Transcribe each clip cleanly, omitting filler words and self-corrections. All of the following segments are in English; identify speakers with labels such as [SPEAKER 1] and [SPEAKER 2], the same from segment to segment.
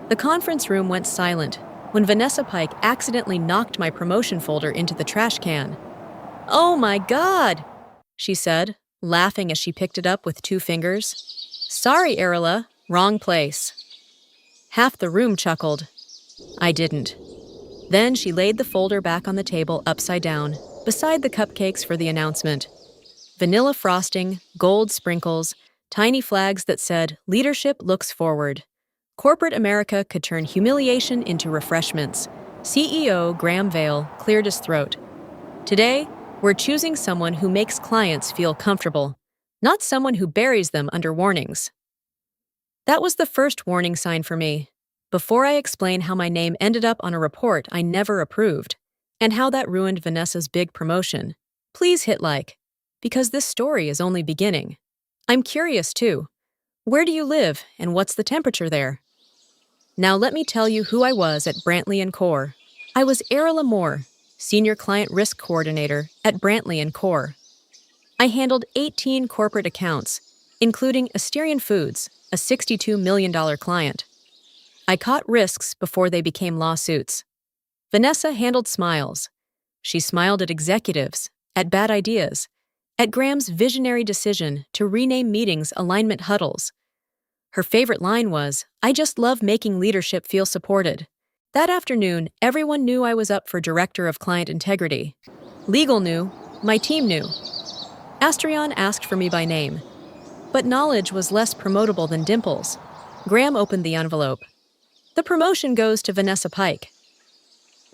[SPEAKER 1] The conference room went silent when Vanessa Pike accidentally knocked my promotion folder into the trash can. "Oh my God," she said, laughing as she picked it up with 2 fingers. "Sorry, Erila, wrong place." Half the room chuckled. I didn't. Then she laid the folder back on the table upside down, beside the cupcakes for the announcement. Vanilla frosting, gold sprinkles, tiny flags that said, "Leadership looks forward." Corporate America could turn humiliation into refreshments. CEO Graham Vale cleared his throat. "Today, we're choosing someone who makes clients feel comfortable, not someone who buries them under warnings." That was the first warning sign for me. Before I explain how my name ended up on a report I never approved, and how that ruined Vanessa's big promotion, please hit like, because this story is only beginning. I'm curious too. Where do you live and what's the temperature there? Now let me tell you who I was at Brantley & Core. I was Erila Moore, Senior Client Risk Coordinator at Brantley & Core. I handled 18 corporate accounts, including Asterion Foods, a $62 million client. I caught risks before they became lawsuits. Vanessa handled smiles. She smiled at executives, at bad ideas, at Graham's visionary decision to rename meetings alignment huddles. Her favorite line was, "I just love making leadership feel supported." That afternoon, everyone knew I was up for Director of Client Integrity. Legal knew, my team knew. Asterion asked for me by name. But knowledge was less promotable than dimples. Graham opened the envelope. "The promotion goes to Vanessa Pike."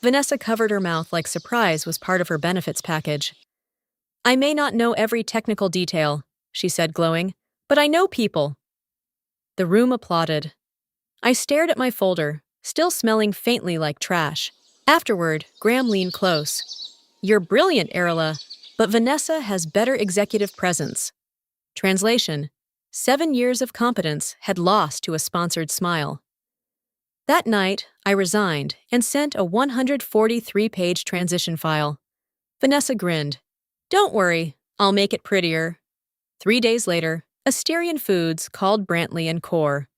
[SPEAKER 1] Vanessa covered her mouth like surprise was part of her benefits package. "I may not know every technical detail," she said, glowing, "but I know people." The room applauded. I stared at my folder, still smelling faintly like trash. Afterward, Graham leaned close. "You're brilliant, Erila, but Vanessa has better executive presence." Translation: 7 years of competence had lost to a sponsored smile. That night, I resigned and sent a 143-page transition file. Vanessa grinned. "Don't worry, I'll make it prettier." 3 days later, Asterion Foods called Brantley & Core.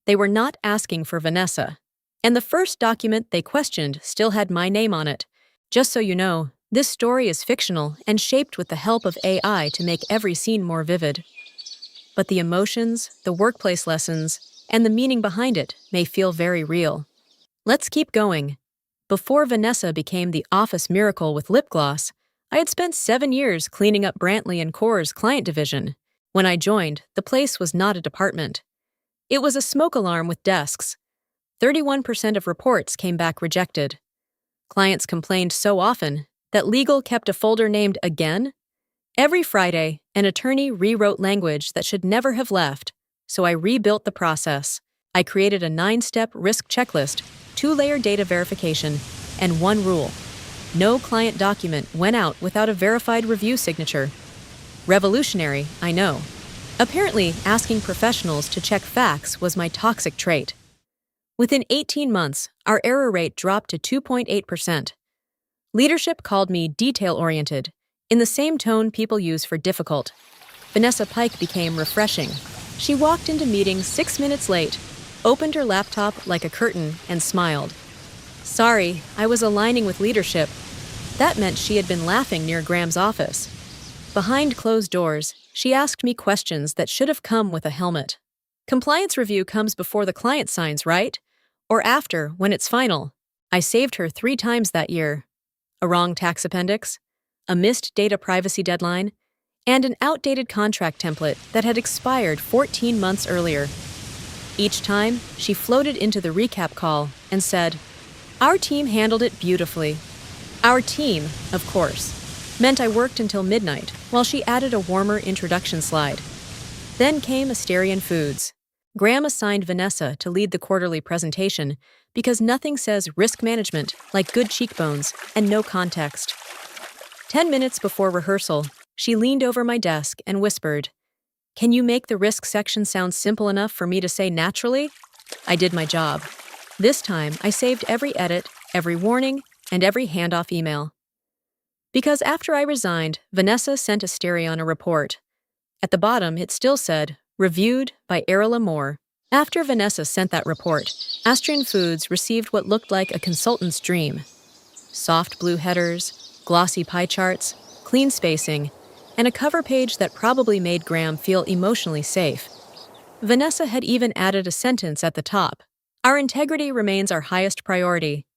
[SPEAKER 1] They were not asking for Vanessa, and the first document they questioned still had my name on it. Just so you know, this story is fictional and shaped with the help of AI to make every scene more vivid. But the emotions, the workplace lessons, and the meaning behind it may feel very real. Let's keep going. Before Vanessa became the office miracle with lip gloss, I had spent 7 years cleaning up Brantley & Core's client division. When I joined, the place was not a department. It was a smoke alarm with desks. 31% of reports came back rejected. Clients complained so often that legal kept a folder named "Again." Every Friday, an attorney rewrote language that should never have left, so I rebuilt the process. I created a 9-step risk checklist, 2-layer data verification, and 1 rule: no client document went out without a verified review signature. Revolutionary, I know. Apparently, asking professionals to check facts was my toxic trait. Within 18 months, our error rate dropped to 2.8%. Leadership called me detail-oriented, in the same tone people use for difficult. Vanessa Pike became refreshing. She walked into meetings 6 minutes late, opened her laptop like a curtain, and smiled. Sorry, I was aligning with leadership. That meant she had been laughing near Graham's office. Behind closed doors, she asked me questions that should have come with a helmet. Compliance review comes before the client signs, right? Or after, when it's final. I saved her 3 times that year. A wrong tax appendix, a missed data privacy deadline, and an outdated contract template that had expired 14 months earlier. Each time, she floated into the recap call and said, "Our team handled it beautifully." Our team, of course, meant I worked until midnight while she added a warmer introduction slide. Then came Asterion Foods. Graham assigned Vanessa to lead the quarterly presentation because nothing says risk management like good cheekbones and no context. 10 minutes before rehearsal, she leaned over my desk and whispered, "Can you make the risk section sound simple enough for me to say naturally?" I did my job. This time, I saved every edit, every warning, and every handoff email. Because after I resigned, Vanessa sent Asterion a report. At the bottom, it still said, "Reviewed by Erila Moore," After Vanessa sent that report, Astrian Foods received what looked like a consultant's dream. Soft blue headers, glossy pie charts, clean spacing, and a cover page that probably made Graham feel emotionally safe. Vanessa had even added a sentence at the top. Our integrity remains our highest priority.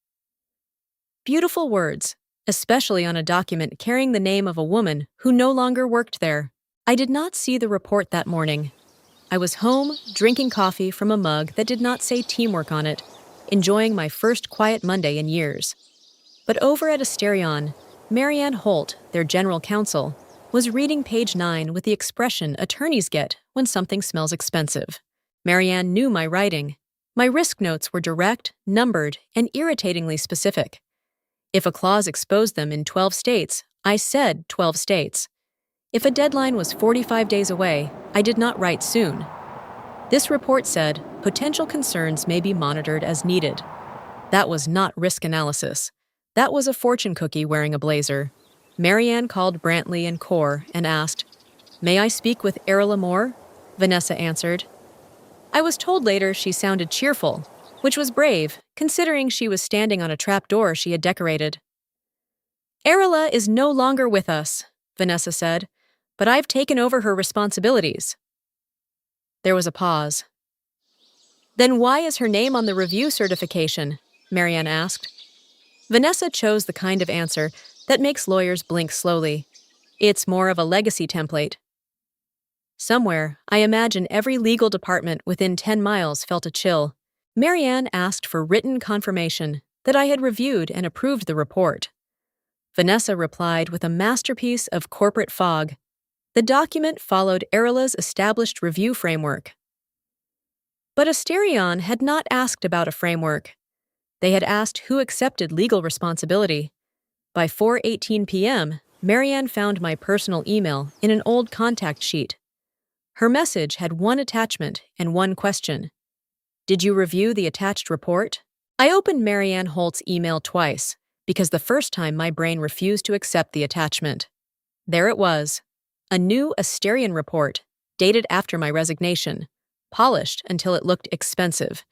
[SPEAKER 1] Beautiful words, especially on a document carrying the name of a woman who no longer worked there. I did not see the report that morning. I was home, drinking coffee from a mug that did not say teamwork on it, enjoying my first quiet Monday in years. But over at Asterion, Marianne Holt, their general counsel, was reading page 9 with the expression attorneys get when something smells expensive. Marianne knew my writing. My risk notes were direct, numbered, and irritatingly specific. If a clause exposed them in 12 states, I said 12 states. If a deadline was 45 days away, I did not write soon. This report said potential concerns may be monitored as needed. That was not risk analysis. That was a fortune cookie wearing a blazer. Marianne called Brantley and Core and asked, "May I speak with Erila Moore?" Vanessa answered. I was told later she sounded cheerful, which was brave, considering she was standing on a trapdoor she had decorated. "Erila is no longer with us," Vanessa said, "but I've taken over her responsibilities." There was a pause. "Then why is her name on the review certification?" Marianne asked. Vanessa chose the kind of answer that makes lawyers blink slowly. It's more of a legacy template. Somewhere, I imagine every legal department within 10 miles felt a chill. Marianne asked for written confirmation that I had reviewed and approved the report. Vanessa replied with a masterpiece of corporate fog. The document followed Erila's established review framework. But Asterion had not asked about a framework. They had asked who accepted legal responsibility. By 4:18 p.m., Marianne found my personal email in an old contact sheet. Her message had one attachment and one question. "Did you review the attached report?" I opened Marianne Holt's email twice, because the first time my brain refused to accept the attachment. There it was, a new Asterion report, dated after my resignation, polished until it looked expensive.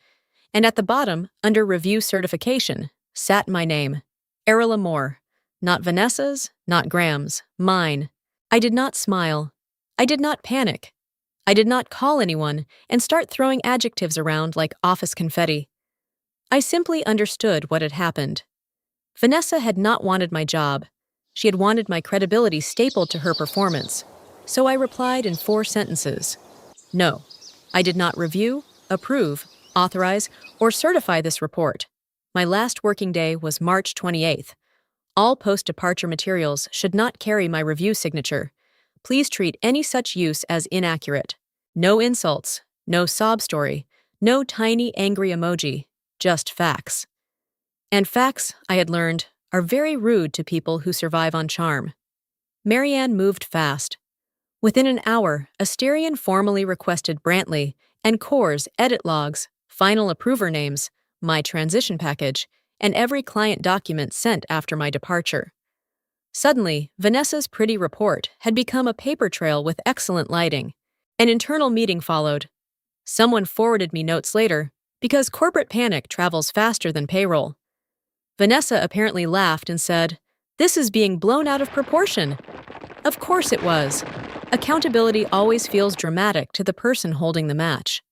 [SPEAKER 1] And at the bottom, under review certification, sat my name, Erila Moore. Not Vanessa's, not Graham's, mine. I did not smile. I did not panic. I did not call anyone and start throwing adjectives around like office confetti. I simply understood what had happened. Vanessa had not wanted my job. She had wanted my credibility stapled to her performance. So I replied in 4 sentences. No, I did not review, approve, authorize, or certify this report. My last working day was March 28th. All post-departure materials should not carry my review signature. Please treat any such use as inaccurate. No insults, no sob story, no tiny angry emoji, just facts. And facts, I had learned, are very rude to people who survive on charm. Marianne moved fast. Within an hour, Asterion formally requested Brantley and Core's edit logs, final approver names, my transition package, and every client document sent after my departure. Suddenly, Vanessa's pretty report had become a paper trail with excellent lighting. An internal meeting followed. Someone forwarded me notes later, because corporate panic travels faster than payroll. Vanessa apparently laughed and said, "This is being blown out of proportion." Of course it was. Accountability always feels dramatic to the person holding the match.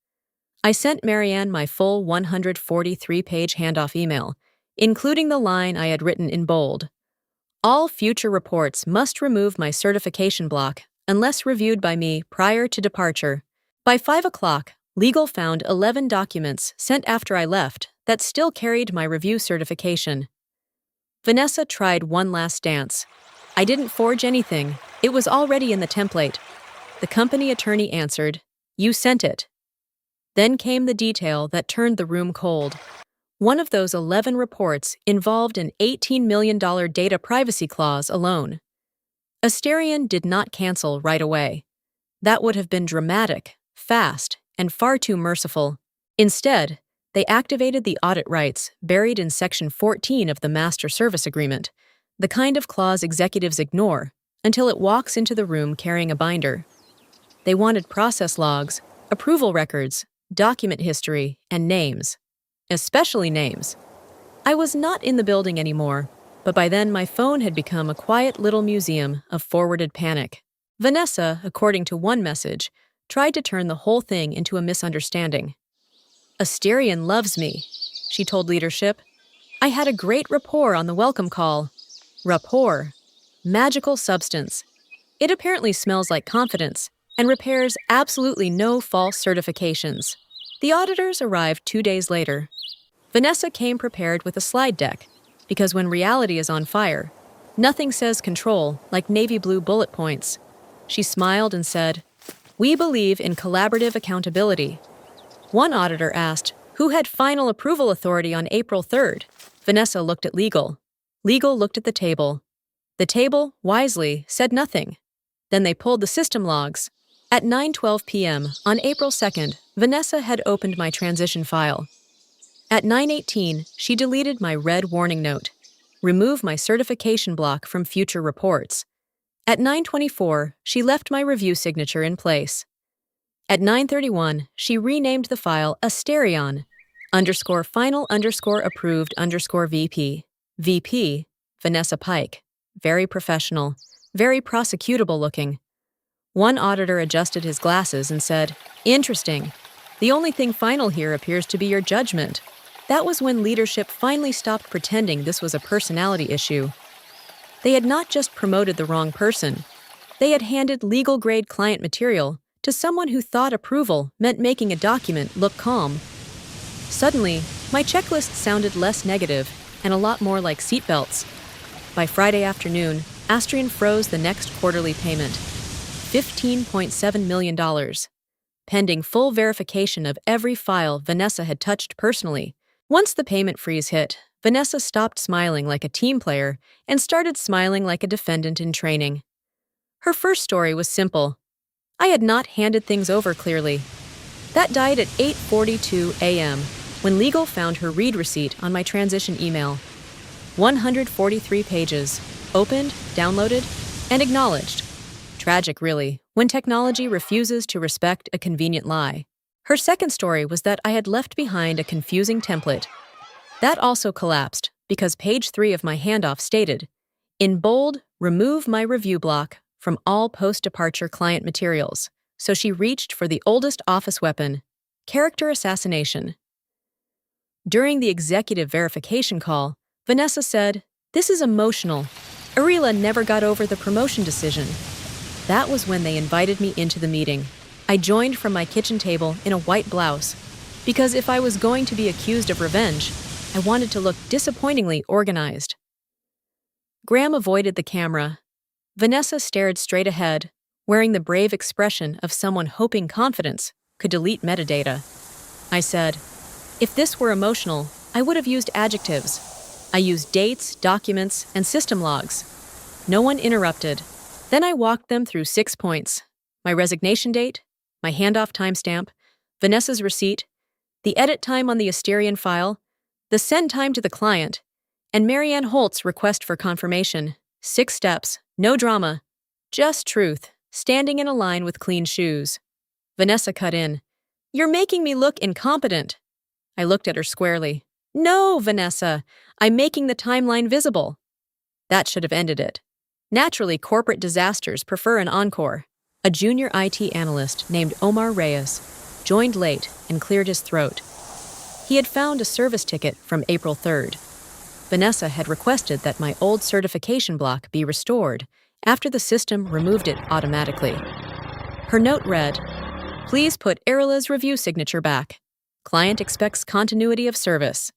[SPEAKER 1] I sent Marianne my full 143-page handoff email, including the line I had written in bold. All future reports must remove my certification block unless reviewed by me prior to departure. By 5 o'clock, legal found 11 documents sent after I left that still carried my review certification. Vanessa tried one last dance. I didn't forge anything. It was already in the template. The company attorney answered, "You sent it." Then came the detail that turned the room cold. One of those 11 reports involved an $18 million data privacy clause alone. Asterion did not cancel right away. That would have been dramatic, fast, and far too merciful. Instead, they activated the audit rights buried in Section 14 of the Master Service Agreement, the kind of clause executives ignore until it walks into the room carrying a binder. They wanted process logs, approval records, document history, and names. Especially names. I was not in the building anymore, but by then my phone had become a quiet little museum of forwarded panic. Vanessa, according to one message, tried to turn the whole thing into a misunderstanding. "Asterion loves me," she told leadership. "I had a great rapport on the welcome call." Rapport. Magical substance. It apparently smells like confidence and repairs absolutely no false certifications. The auditors arrived 2 days later. Vanessa came prepared with a slide deck, because when reality is on fire, nothing says control like navy blue bullet points. She smiled and said, "We believe in collaborative accountability." One auditor asked, "Who had final approval authority on April 3rd? Vanessa looked at legal. Legal looked at the table. The table, wisely, said nothing. Then they pulled the system logs. At 9:12 p.m. on April 2nd, Vanessa had opened my transition file. At 9:18, she deleted my red warning note. Remove my certification block from future reports. At 9:24, she left my review signature in place. At 9:31, she renamed the file Asterion, _final_approved_VP. VP, Vanessa Pike. Very professional, very prosecutable looking. One auditor adjusted his glasses and said, "Interesting. The only thing final here appears to be your judgment." That was when leadership finally stopped pretending this was a personality issue. They had not just promoted the wrong person. They had handed legal-grade client material to someone who thought approval meant making a document look calm. Suddenly, my checklist sounded less negative and a lot more like seatbelts. By Friday afternoon, Asterion froze the next quarterly payment, $15.7 million, pending full verification of every file Vanessa had touched personally. Once the payment freeze hit, Vanessa stopped smiling like a team player and started smiling like a defendant in training. Her first story was simple. I had not handed things over clearly. That died at 8:42 a.m. when legal found her read receipt on my transition email. 143 pages, opened, downloaded, and acknowledged. Tragic, really, when technology refuses to respect a convenient lie. Her second story was that I had left behind a confusing template. That also collapsed because page 3 of my handoff stated, in bold, remove my review block from all post-departure client materials. So she reached for the oldest office weapon, character assassination. During the executive verification call, Vanessa said, "This is emotional. Erila never got over the promotion decision." That was when they invited me into the meeting. I joined from my kitchen table in a white blouse, because if I was going to be accused of revenge, I wanted to look disappointingly organized. Graham avoided the camera. Vanessa stared straight ahead, wearing the brave expression of someone hoping confidence could delete metadata. I said, "If this were emotional, I would have used adjectives. I used dates, documents, and system logs." No one interrupted. Then I walked them through 6 points. My resignation date, my handoff timestamp, Vanessa's receipt, the edit time on the Asterion file, the send time to the client, and Marianne Holt's request for confirmation. 6 steps, no drama, just truth, standing in a line with clean shoes. Vanessa cut in. "You're making me look incompetent." I looked at her squarely. "No, Vanessa, I'm making the timeline visible." That should have ended it. Naturally, corporate disasters prefer an encore. A junior IT analyst named Omar Reyes joined late and cleared his throat. He had found a service ticket from April 3rd. Vanessa had requested that my old certification block be restored after the system removed it automatically. Her note read, "Please put Erila's review signature back. Client expects continuity of service."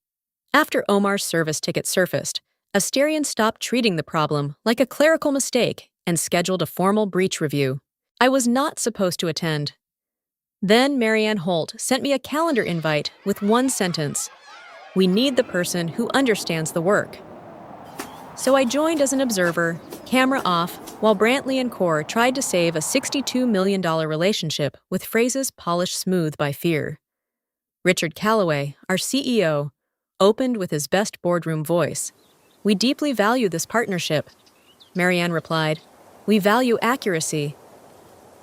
[SPEAKER 1] After Omar's service ticket surfaced, Asterion stopped treating the problem like a clerical mistake and scheduled a formal breach review. I was not supposed to attend. Then Marianne Holt sent me a calendar invite with one sentence, "We need the person who understands the work." So I joined as an observer, camera off, while Brantley and Core tried to save a $62 million relationship with phrases polished smooth by fear. Richard Calloway, our CEO, opened with his best boardroom voice. "We deeply value this partnership." Marianne replied, "We value accuracy."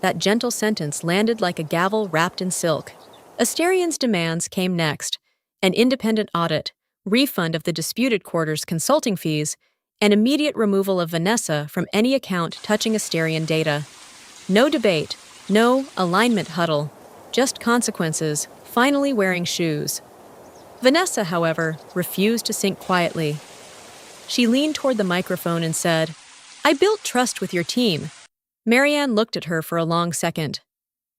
[SPEAKER 1] That gentle sentence landed like a gavel wrapped in silk. Asterian's demands came next: an independent audit, refund of the disputed quarter's consulting fees, and immediate removal of Vanessa from any account touching Asterian data. No debate, no alignment huddle, just consequences, finally wearing shoes. Vanessa, however, refused to sink quietly. She leaned toward the microphone and said, "I built trust with your team." Marianne looked at her for a long second.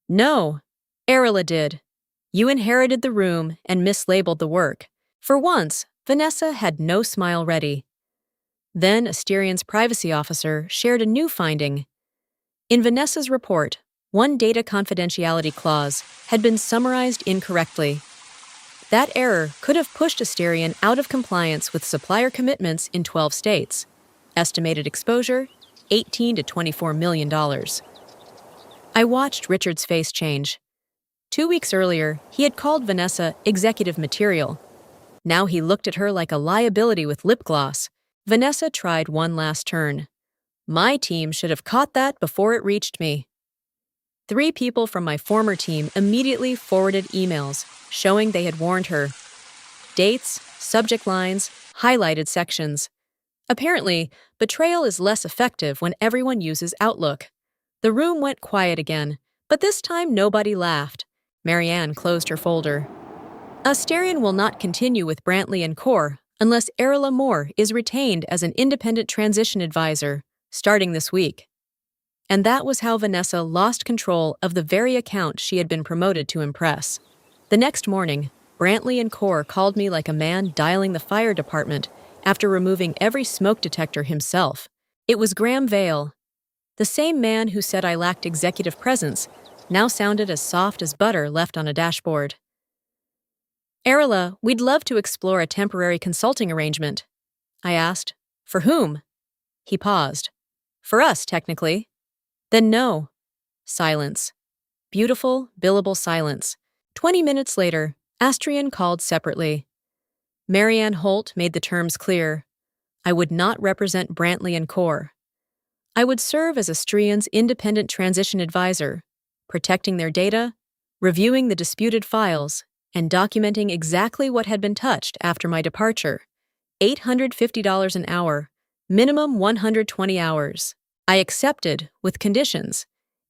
[SPEAKER 1] "No, Erila did. You inherited the room and mislabeled the work." For once, Vanessa had no smile ready. Then Asterian's privacy officer shared a new finding. In Vanessa's report, one data confidentiality clause had been summarized incorrectly. That error could have pushed Asterian out of compliance with supplier commitments in 12 states. Estimated exposure, $18 to $24 million. I watched Richard's face change. 2 weeks earlier, he had called Vanessa executive material. Now he looked at her like a liability with lip gloss. Vanessa tried one last turn. "My team should have caught that before it reached me." 3 people from my former team immediately forwarded emails showing they had warned her. Dates, subject lines, highlighted sections. Apparently, betrayal is less effective when everyone uses Outlook. The room went quiet again, but this time nobody laughed. Marianne closed her folder. Asterian will not continue with Brantley & Core unless Erila Moore is retained as an independent transition advisor, starting this week. And that was how Vanessa lost control of the very account she had been promoted to impress. The next morning, Brantley & Core called me like a man dialing the fire department after removing every smoke detector himself. It was Graham Vale. The same man who said I lacked executive presence now sounded as soft as butter left on a dashboard. "Erila, we'd love to explore a temporary consulting arrangement." I asked. "For whom?" He paused. "For us, technically." "Then no." Silence. Beautiful, billable silence. 20 minutes later, Asterian called separately. Marianne Holt made the terms clear. I would not represent Brantley & Core. I would serve as Asterian's independent transition advisor, protecting their data, reviewing the disputed files, and documenting exactly what had been touched after my departure. $850 an hour, minimum 120 hours. I accepted, with conditions.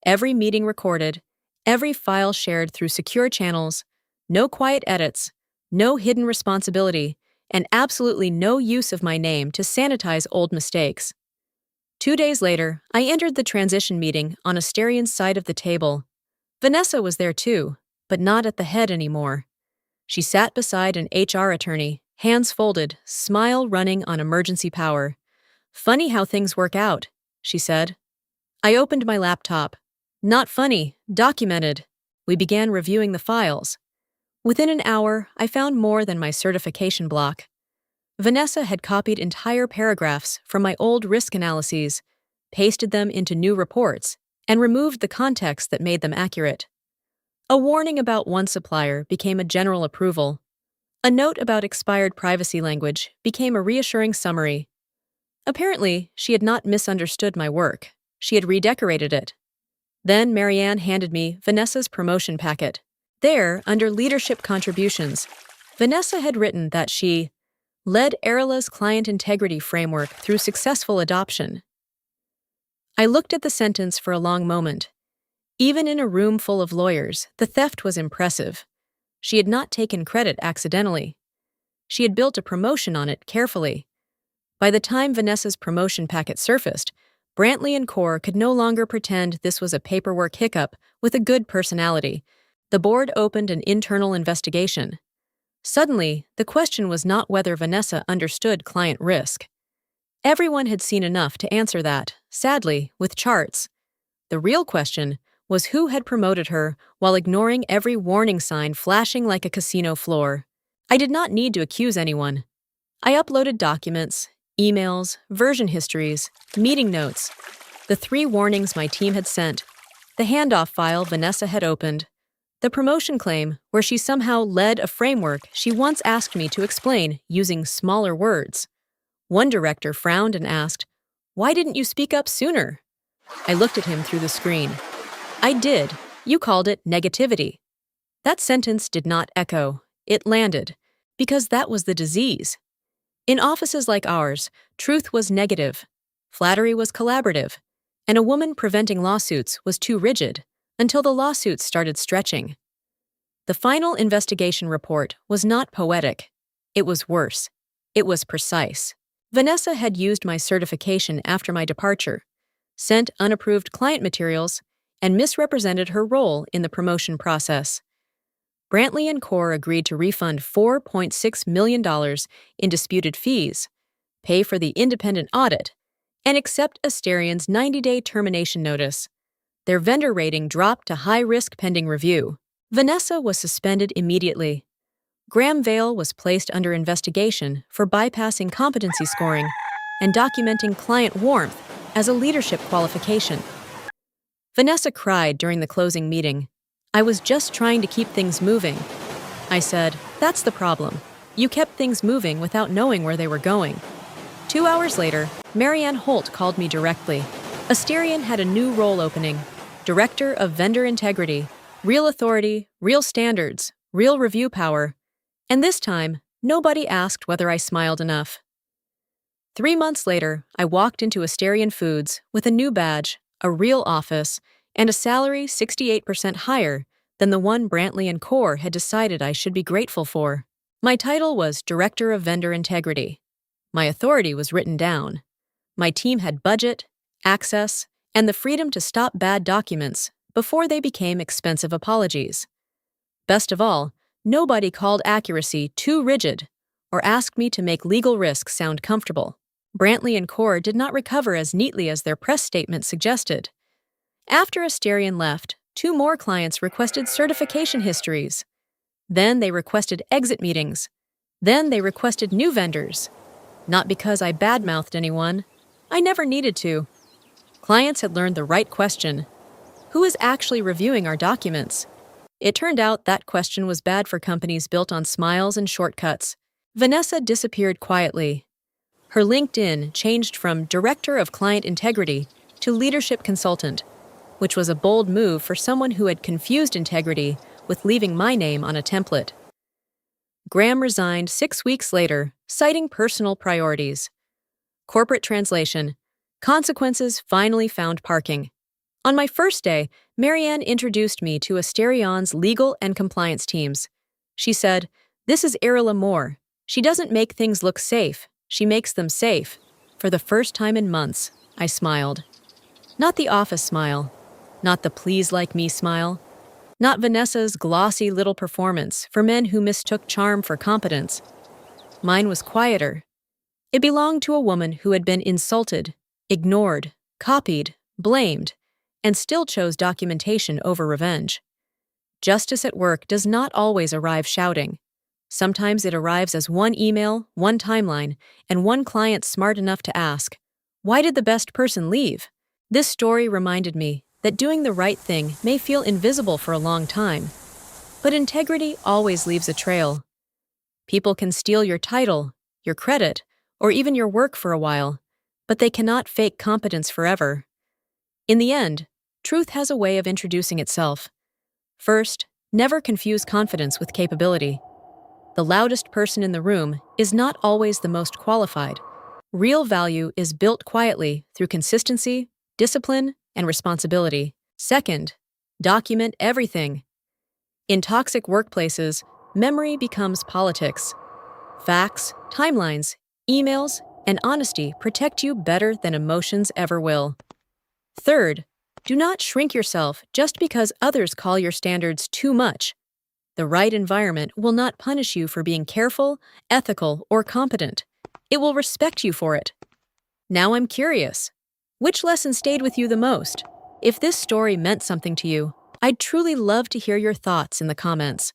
[SPEAKER 1] Every meeting recorded, every file shared through secure channels, no quiet edits, no hidden responsibility, and absolutely no use of my name to sanitize old mistakes. 2 days later, I entered the transition meeting on Asterian's side of the table. Vanessa was there too, but not at the head anymore. She sat beside an HR attorney, hands folded, smile running on emergency power. "Funny how things work out," she said. I opened my laptop. "Not funny, documented." We began reviewing the files. Within an hour, I found more than my certification block. Vanessa had copied entire paragraphs from my old risk analyses, pasted them into new reports, and removed the context that made them accurate. A warning about one supplier became a general approval. A note about expired privacy language became a reassuring summary. Apparently, she had not misunderstood my work. She had redecorated it. Then Marianne handed me Vanessa's promotion packet. There, under leadership contributions, Vanessa had written that she led Erila's client integrity framework through successful adoption. I looked at the sentence for a long moment. Even in a room full of lawyers, the theft was impressive. She had not taken credit accidentally. She had built a promotion on it carefully. By the time Vanessa's promotion packet surfaced, Brantley & Core could no longer pretend this was a paperwork hiccup with a good personality. The board opened an internal investigation. Suddenly, the question was not whether Vanessa understood client risk. Everyone had seen enough to answer that, sadly, with charts. The real question was who had promoted her while ignoring every warning sign flashing like a casino floor. I did not need to accuse anyone. I uploaded documents, emails, version histories, meeting notes, the 3 warnings my team had sent, the handoff file Vanessa had opened, the promotion claim where she somehow led a framework she once asked me to explain using smaller words. One director frowned and asked, "Why didn't you speak up sooner?" I looked at him through the screen. "I did. You called it negativity." That sentence did not echo. It landed. Because that was the disease. In offices like ours, truth was negative, flattery was collaborative, and a woman preventing lawsuits was too rigid until the lawsuits started stretching. The final investigation report was not poetic. It was worse. It was precise. Vanessa had used my certification after my departure, sent unapproved client materials, and misrepresented her role in the promotion process. Brantley and Core agreed to refund $4.6 million in disputed fees, pay for the independent audit, and accept Asterian's 90-day termination notice. Their vendor rating dropped to high risk pending review. Vanessa was suspended immediately. Graham Vale was placed under investigation for bypassing competency scoring and documenting client warmth as a leadership qualification. Vanessa cried during the closing meeting. I was just trying to keep things moving. I said, that's the problem. You kept things moving without knowing where they were going. 2 hours later, Marianne Holt called me directly. Asterian had a new role opening, Director of Vendor Integrity, real authority, real standards, real review power. And this time, nobody asked whether I smiled enough. 3 months later, I walked into Asterian Foods with a new badge, a real office, and a salary 68% higher than the one Brantley and Core had decided I should be grateful for. My title was Director of Vendor Integrity. My authority was written down. My team had budget, access, and the freedom to stop bad documents before they became expensive apologies. Best of all, nobody called accuracy too rigid or asked me to make legal risks sound comfortable. Brantley and Core did not recover as neatly as their press statement suggested. After Asterian left, 2 more clients requested certification histories. Then they requested exit meetings. Then they requested new vendors. Not because I badmouthed anyone. I never needed to. Clients had learned the right question. Who is actually reviewing our documents? It turned out that question was bad for companies built on smiles and shortcuts. Vanessa disappeared quietly. Her LinkedIn changed from Director of Client Integrity to Leadership Consultant, which was a bold move for someone who had confused integrity with leaving my name on a template. Graham resigned 6 weeks later, citing personal priorities. Corporate translation: consequences finally found parking. On my first day, Marianne introduced me to Asterian's legal and compliance teams. She said, "This is Erila Moore. She doesn't make things look safe. She makes them safe." For the first time in months, I smiled. Not the office smile. Not the please like me smile. Not Vanessa's glossy little performance for men who mistook charm for competence. Mine was quieter. It belonged to a woman who had been insulted, ignored, copied, blamed, and still chose documentation over revenge. Justice at work does not always arrive shouting. Sometimes it arrives as one email, one timeline, and one client smart enough to ask, "Why did the best person leave?" This story reminded me that doing the right thing may feel invisible for a long time, but integrity always leaves a trail. People can steal your title, your credit, or even your work for a while, but they cannot fake competence forever. In the end, truth has a way of introducing itself. First, never confuse confidence with capability. The loudest person in the room is not always the most qualified. Real value is built quietly through consistency, discipline, and responsibility. Second, document everything. In toxic workplaces, memory becomes politics. Facts, timelines, emails, and honesty protect you better than emotions ever will. Third, do not shrink yourself just because others call your standards too much. The right environment will not punish you for being careful, ethical, or competent. It will respect you for it. Now I'm curious. Which lesson stayed with you the most? If this story meant something to you, I'd truly love to hear your thoughts in the comments.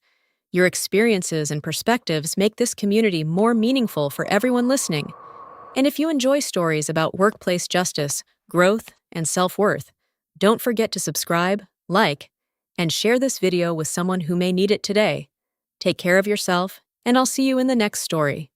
[SPEAKER 1] Your experiences and perspectives make this community more meaningful for everyone listening. And if you enjoy stories about workplace justice, growth, and self-worth, don't forget to subscribe, like, and share this video with someone who may need it today. Take care of yourself, and I'll see you in the next story.